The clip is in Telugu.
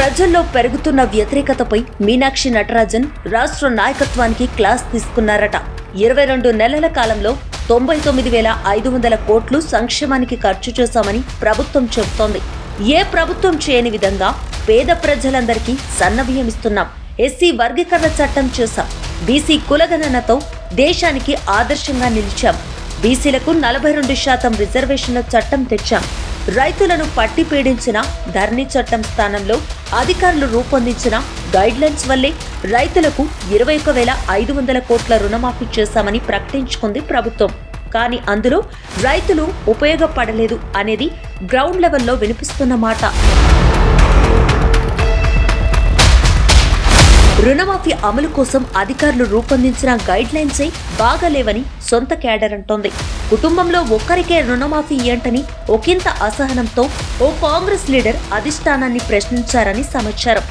ప్రజల్లో పెరుగుతున్న వ్యతిరేకతపై మీనాక్షి నటరాజన్ రాష్ట్ర నాయకత్వానికి క్లాస్ తీసుకున్నారట. 22 నెలల కాలంలో 99,500 కోట్లు సంక్షేమానికి ఖర్చు చేశామని ప్రభుత్వం చెబుతోంది. ఏ ప్రభుత్వం చేయని విధంగా పేద ప్రజలందరికీ సన్నబియ్యమిస్తున్నాం. ఎస్సీ వర్గీకరణ చట్టం చేశాం. బీసీ కులగణనతో దేశానికి ఆదర్శంగా నిలిచాం. బీసీలకు 42% రిజర్వేషన్ల చట్టం తెచ్చాం. రైతులను పట్టి పీడించిన ధరణి చట్టం స్థానంలో అధికారులు రూపొందించిన గైడ్లైన్స్ వల్లే రైతులకు 21,500 కోట్ల రుణమాఫీ చేశామని ప్రకటించుకుంది ప్రభుత్వం. కానీ అందులో రైతులు ఉపయోగపడలేదు అనేది గ్రౌండ్ లెవెల్లో వినిపిస్తున్న మాట. రుణమాఫీ అమలు కోసం అధికారులు రూపొందించిన గైడ్లైన్సే బాగాలేవని సొంత క్యాడర్ అంటోంది. కుటుంబంలో ఒక్కరికే రుణమాఫీ ఏంటని ఒకంత అసహనంతో ఓ కాంగ్రెస్ లీడర్ అధిష్టానాన్ని ప్రశ్నించారని సమాచారం.